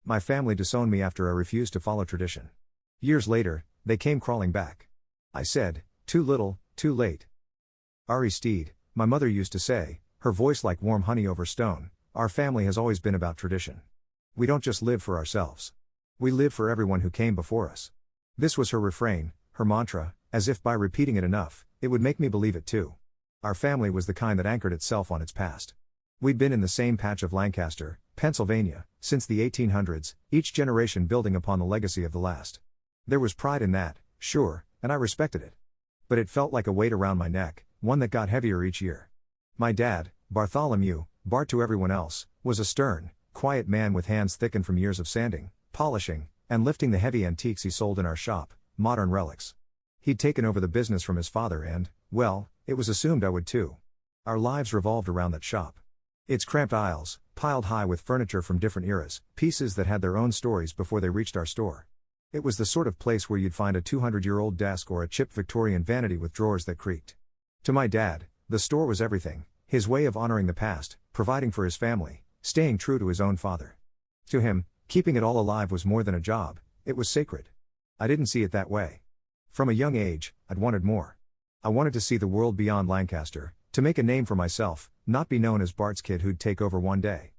My family disowned me after I refused to follow tradition. Years later, they came crawling back. I said, too little, too late. Steed, my mother used to say, her voice like warm honey over stone, our family has always been about tradition. We don't just live for ourselves. We live for everyone who came before us. This was her refrain, her mantra, as if by repeating it enough, it would make me believe it too. Our family was the kind that anchored itself on its past. We'd been in the same patch of Lancaster, Pennsylvania, since the 1800s, each generation building upon the legacy of the last. There was pride in that, sure, and I respected it. But it felt like a weight around my neck, one that got heavier each year. My dad, Bartholomew, Bart to everyone else, was a stern, quiet man with hands thickened from years of sanding, polishing, and lifting the heavy antiques he sold in our shop, modern relics. He'd taken over the business from his father and, well, it was assumed I would too. Our lives revolved around that shop. Its cramped aisles, piled high with furniture from different eras, pieces that had their own stories before they reached our store. It was the sort of place where you'd find a 200-year-old desk or a chipped Victorian vanity with drawers that creaked. To my dad, the store was everything, his way of honoring the past, providing for his family, staying true to his own father. To him, keeping it all alive was more than a job, it was sacred. I didn't see it that way. From a young age, I'd wanted more. I wanted to see the world beyond Lancaster, to make a name for myself, not be known as Bart's kid who'd take over one day.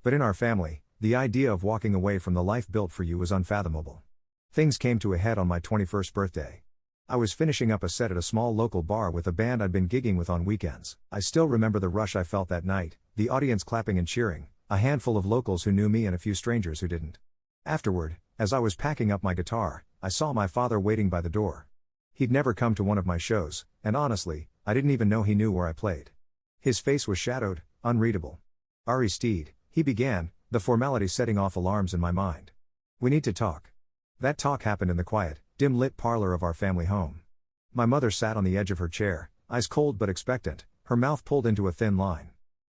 But in our family, the idea of walking away from the life built for you was unfathomable. Things came to a head on my 21st birthday. I was finishing up a set at a small local bar with a band I'd been gigging with on weekends. I still remember the rush I felt that night, the audience clapping and cheering, a handful of locals who knew me and a few strangers who didn't. Afterward, as I was packing up my guitar, I saw my father waiting by the door. He'd never come to one of my shows, and honestly, I didn't even know he knew where I played. His face was shadowed, unreadable. Steed, he began, the formality setting off alarms in my mind. We need to talk. That talk happened in the quiet, dim-lit parlor of our family home. My mother sat on the edge of her chair, eyes cold but expectant, her mouth pulled into a thin line.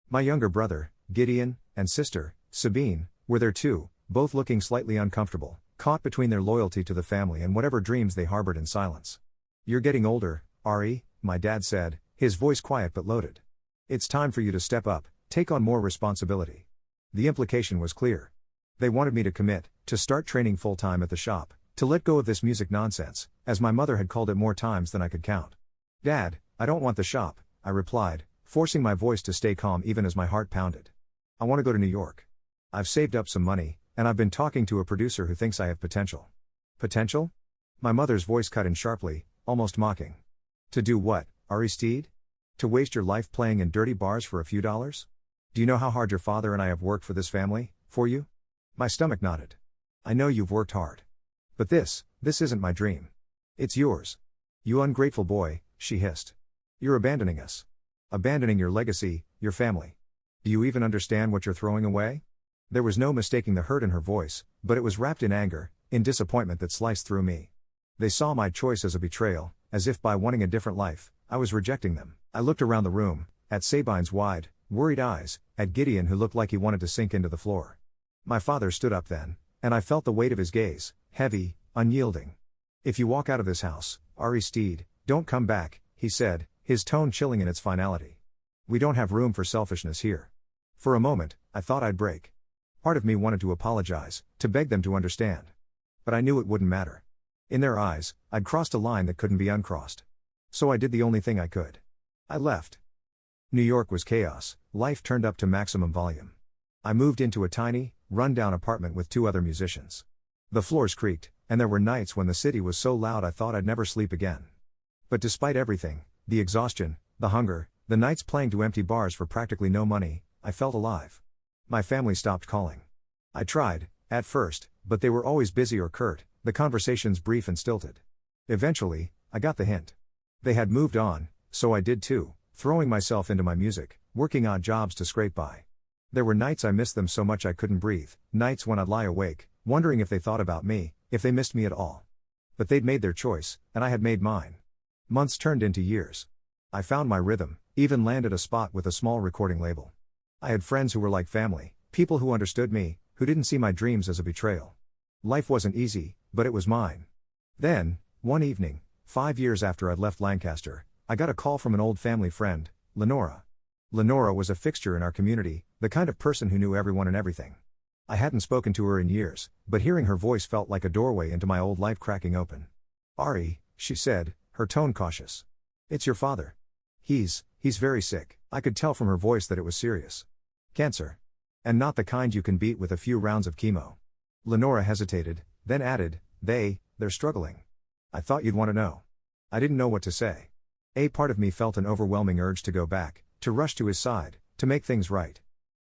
My younger brother, Gideon, and sister, Sabine, were there too, both looking slightly uncomfortable, caught between their loyalty to the family and whatever dreams they harbored in silence. You're getting older, Ari, my dad said, his voice quiet but loaded. It's time for you to step up, take on more responsibility. The implication was clear. They wanted me to commit, to start training full-time at the shop, to let go of this music nonsense, as my mother had called it more times than I could count. Dad, I don't want the shop, I replied, forcing my voice to stay calm even as my heart pounded. I want to go to New York. I've saved up some money, and I've been talking to a producer who thinks I have potential. Potential? My mother's voice cut in sharply, almost mocking. To do what, Steed? To waste your life playing in dirty bars for a few dollars? Do you know how hard your father and I have worked for this family, for you? My stomach nodded. I know you've worked hard. But this isn't my dream. It's yours. You ungrateful boy, she hissed. You're abandoning us. Abandoning your legacy, your family. Do you even understand what you're throwing away? There was no mistaking the hurt in her voice, but it was wrapped in anger, in disappointment that sliced through me. They saw my choice as a betrayal, as if by wanting a different life, I was rejecting them. I looked around the room, at Sabine's wide, worried eyes, at Gideon who looked like he wanted to sink into the floor. My father stood up then, and I felt the weight of his gaze, heavy, unyielding. If you walk out of this house, Steed, don't come back, he said, his tone chilling in its finality. We don't have room for selfishness here. For a moment, I thought I'd break. Part of me wanted to apologize, to beg them to understand. But I knew it wouldn't matter. In their eyes, I'd crossed a line that couldn't be uncrossed. So I did the only thing I could. I left. New York was chaos, life turned up to maximum volume. I moved into a tiny, run-down apartment with 2 other musicians. The floors creaked, and there were nights when the city was so loud I thought I'd never sleep again. But despite everything, the exhaustion, the hunger, the nights playing to empty bars for practically no money, I felt alive. My family stopped calling. I tried, at first, but they were always busy or curt, the conversations brief and stilted. Eventually, I got the hint. They had moved on, so I did too, throwing myself into my music, working odd jobs to scrape by. There were nights I missed them so much I couldn't breathe, nights when I'd lie awake, wondering if they thought about me, if they missed me at all. But they'd made their choice, and I had made mine. Months turned into years. I found my rhythm, even landed a spot with a small recording label. I had friends who were like family, people who understood me, who didn't see my dreams as a betrayal. Life wasn't easy, but it was mine. Then, one evening, 5 years after I'd left Lancaster, I got a call from an old family friend, Lenora. Lenora was a fixture in our community, the kind of person who knew everyone and everything. I hadn't spoken to her in years, but hearing her voice felt like a doorway into my old life cracking open. "Ari," she said, her tone cautious. "It's your father. He's very sick." I could tell from her voice that it was serious. "Cancer. And not the kind you can beat with a few rounds of chemo." Lenora hesitated, then added, They're struggling. I thought you'd want to know." I didn't know what to say. A part of me felt an overwhelming urge to go back, to rush to his side, to make things right.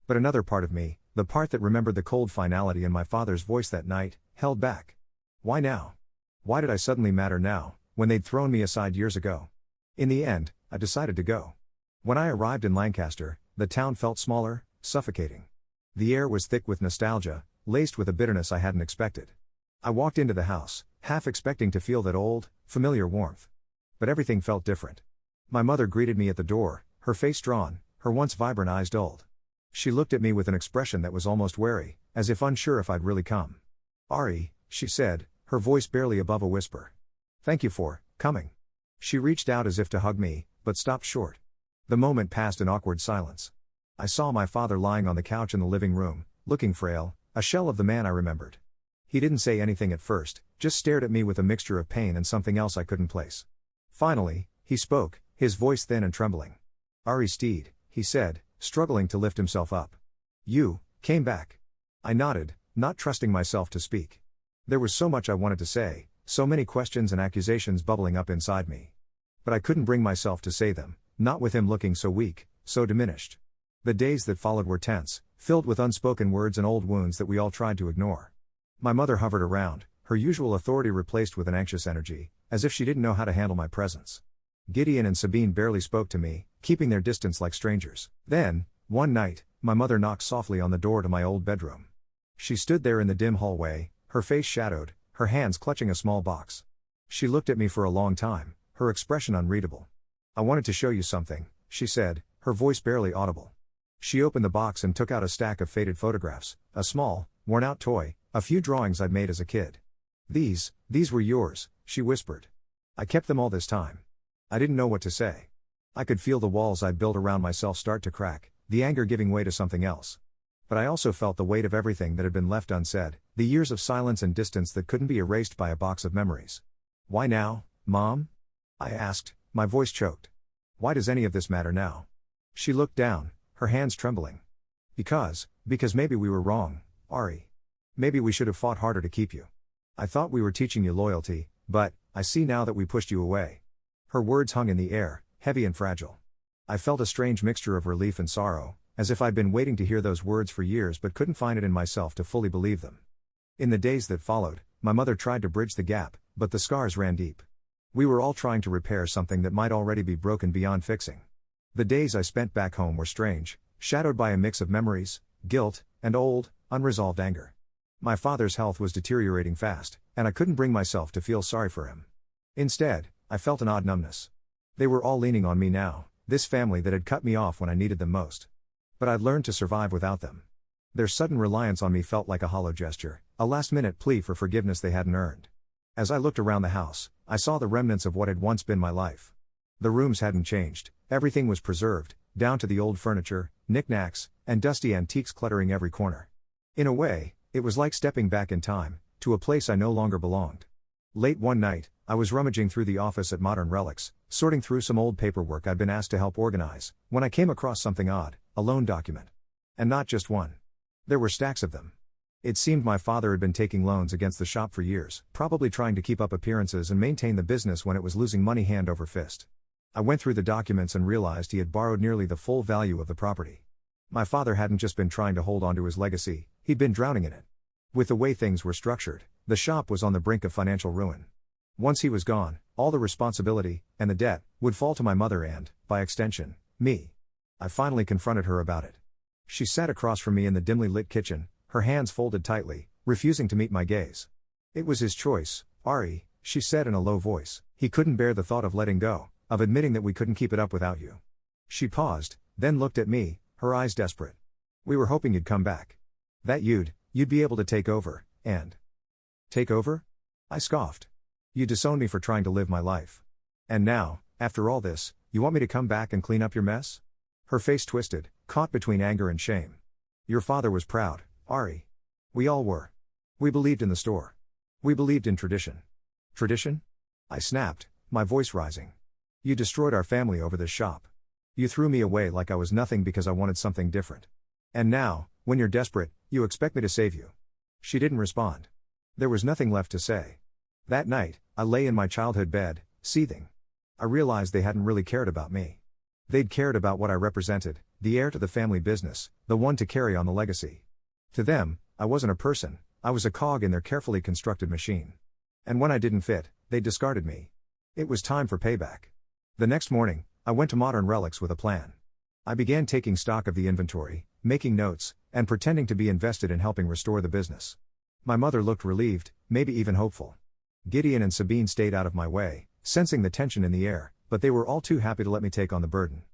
But another part of me, the part that remembered the cold finality in my father's voice that night, held back. Why now? Why did I suddenly matter now, when they'd thrown me aside years ago? In the end, I decided to go. When I arrived in Lancaster, the town felt smaller, suffocating. The air was thick with nostalgia, laced with a bitterness I hadn't expected. I walked into the house, half expecting to feel that old, familiar warmth. But everything felt different. My mother greeted me at the door, her face drawn, her once vibrant eyes dulled. She looked at me with an expression that was almost wary, as if unsure if I'd really come. "Ari," she said, her voice barely above a whisper. "Thank you for coming." She reached out as if to hug me, but stopped short. The moment passed in awkward silence. I saw my father lying on the couch in the living room, looking frail, a shell of the man I remembered. He didn't say anything at first, just stared at me with a mixture of pain and something else I couldn't place. Finally, he spoke, his voice thin and trembling. "Ari Steed," he said, struggling to lift himself up. "You came back." I nodded, not trusting myself to speak. There was so much I wanted to say, so many questions and accusations bubbling up inside me. But I couldn't bring myself to say them, not with him looking so weak, so diminished. The days that followed were tense, filled with unspoken words and old wounds that we all tried to ignore. My mother hovered around, her usual authority replaced with an anxious energy, as if she didn't know how to handle my presence. Gideon and Sabine barely spoke to me, keeping their distance like strangers. Then, one night, my mother knocked softly on the door to my old bedroom. She stood there in the dim hallway, her face shadowed, her hands clutching a small box. She looked at me for a long time, her expression unreadable. "I wanted to show you something," she said, her voice barely audible. She opened the box and took out a stack of faded photographs, a small, worn-out toy, a few drawings I'd made as a kid. These were yours," she whispered. "I kept them all this time." I didn't know what to say. I could feel the walls I'd built around myself start to crack, the anger giving way to something else. But I also felt the weight of everything that had been left unsaid, the years of silence and distance that couldn't be erased by a box of memories. "Why now, Mom?" I asked, my voice choked. "Why does any of this matter now?" She looked down, her hands trembling. Because maybe we were wrong, Ari. Maybe we should have fought harder to keep you. I thought we were teaching you loyalty, but I see now that we pushed you away." Her words hung in the air, heavy and fragile. I felt a strange mixture of relief and sorrow, as if I'd been waiting to hear those words for years but couldn't find it in myself to fully believe them. In the days that followed, my mother tried to bridge the gap, but the scars ran deep. We were all trying to repair something that might already be broken beyond fixing. The days I spent back home were strange, shadowed by a mix of memories, guilt, and old, unresolved anger. My father's health was deteriorating fast, and I couldn't bring myself to feel sorry for him. Instead, I felt an odd numbness. They were all leaning on me now, this family that had cut me off when I needed them most. But I'd learned to survive without them. Their sudden reliance on me felt like a hollow gesture, a last-minute plea for forgiveness they hadn't earned. As I looked around the house, I saw the remnants of what had once been my life. The rooms hadn't changed, everything was preserved, down to the old furniture, knickknacks, and dusty antiques cluttering every corner. In a way, it was like stepping back in time, to a place I no longer belonged. Late one night, I was rummaging through the office at Modern Relics, sorting through some old paperwork I'd been asked to help organize, when I came across something odd, a loan document. And not just one. There were stacks of them. It seemed my father had been taking loans against the shop for years, probably trying to keep up appearances and maintain the business when it was losing money hand over fist. I went through the documents and realized he had borrowed nearly the full value of the property. My father hadn't just been trying to hold on to his legacy, he'd been drowning in it. With the way things were structured, the shop was on the brink of financial ruin. Once he was gone, all the responsibility, and the debt, would fall to my mother and, by extension, me. I finally confronted her about it. She sat across from me in the dimly lit kitchen, her hands folded tightly, refusing to meet my gaze. "It was his choice, Ari," she said in a low voice. "He couldn't bear the thought of letting go, of admitting that we couldn't keep it up without you." She paused, then looked at me, her eyes desperate. "We were hoping you'd come back. That you'd be able to take over, and..." "Take over?" I scoffed. "You disowned me for trying to live my life. And now, after all this, you want me to come back and clean up your mess?" Her face twisted, caught between anger and shame. "Your father was proud, Ari. We all were. We believed in the store. We believed in tradition. Tradition? I snapped, my voice rising. You destroyed our family over this shop. You threw me away like I was nothing because I wanted something different. And now, when you're desperate, you expect me to save you. She didn't respond. There was nothing left to say. That night, I lay in my childhood bed, seething. I realized they hadn't really cared about me. They'd cared about what I represented, the heir to the family business, the one to carry on the legacy. To them, I wasn't a person, I was a cog in their carefully constructed machine. And when I didn't fit, they discarded me. It was time for payback. The next morning, I went to Modern Relics with a plan. I began taking stock of the inventory, making notes, and pretending to be invested in helping restore the business. My mother looked relieved, maybe even hopeful. Gideon and Sabine stayed out of my way, sensing the tension in the air, but they were all too happy to let me take on the burden.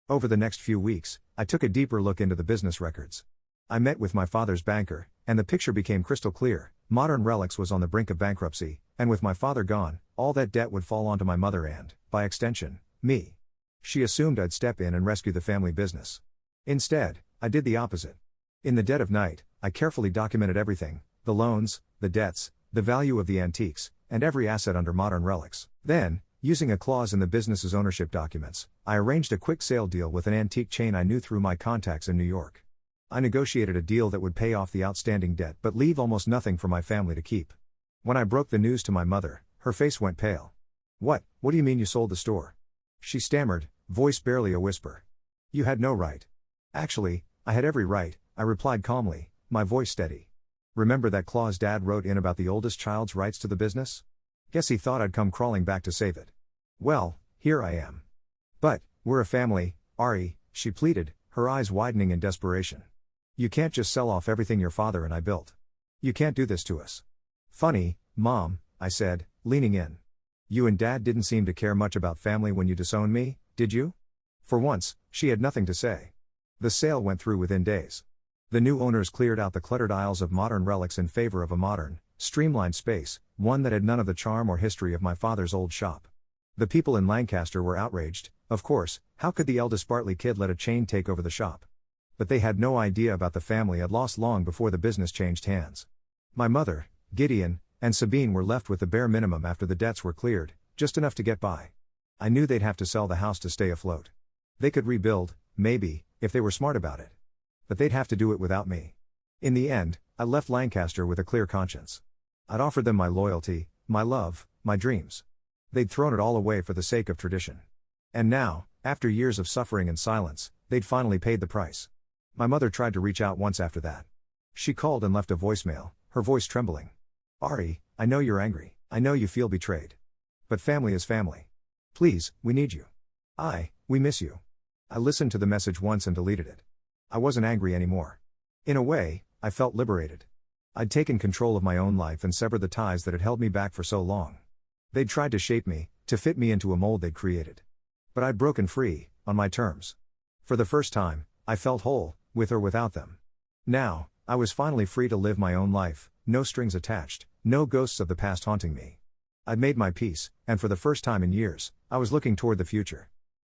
Over the next few weeks, I took a deeper look into the business records. I met with my father's banker, and the picture became crystal clear. Modern Relics was on the brink of bankruptcy, and with my father gone, all that debt would fall onto my mother and, by extension, me. She assumed I'd step in and rescue the family business. Instead, I did the opposite. In the dead of night, I carefully documented everything, the loans, the debts, the value of the antiques, and every asset under Modern Relics. Then, using a clause in the business's ownership documents, I arranged a quick sale deal with an antique chain I knew through my contacts in New York. I negotiated a deal that would pay off the outstanding debt but leave almost nothing for my family to keep. When I broke the news to my mother, her face went pale. What do you mean you sold the store? She stammered, voice barely a whisper. You had no right. Actually, I had every right, I replied calmly, my voice steady. Remember that clause Dad wrote in about the oldest child's rights to the business? Guess he thought I'd come crawling back to save it. Well, here I am. But, we're a family, Ari, she pleaded, her eyes widening in desperation. You can't just sell off everything your father and I built. You can't do this to us. Funny, Mom, I said, leaning in. You and Dad didn't seem to care much about family when you disowned me, did you? For once, she had nothing to say. The sale went through within days. The new owners cleared out the cluttered aisles of Modern Relics in favor of a modern, streamlined space, one that had none of the charm or history of my father's old shop. The people in Lancaster were outraged, of course. How could the eldest Bartley kid let a chain take over the shop? But they had no idea about the family I'd lost long before the business changed hands. My mother, Gideon, and Sabine were left with the bare minimum after the debts were cleared, just enough to get by. I knew they'd have to sell the house to stay afloat. They could rebuild, maybe, if they were smart about it. But they'd have to do it without me. In the end, I left Lancaster with a clear conscience. I'd offered them my loyalty, my love, my dreams. They'd thrown it all away for the sake of tradition. And now, after years of suffering and silence, they'd finally paid the price. My mother tried to reach out once after that. She called and left a voicemail, her voice trembling. Ari, I know you're angry, I know you feel betrayed. But family is family. Please, we need you. We miss you. I listened to the message once and deleted it. I wasn't angry anymore. In a way, I felt liberated. I'd taken control of my own life and severed the ties that had held me back for so long. They'd tried to shape me, to fit me into a mold they'd created. But I'd broken free, on my terms. For the first time, I felt whole, with or without them. Now, I was finally free to live my own life, no strings attached, no ghosts of the past haunting me. I'd made my peace, and for the first time in years, I was looking toward the future.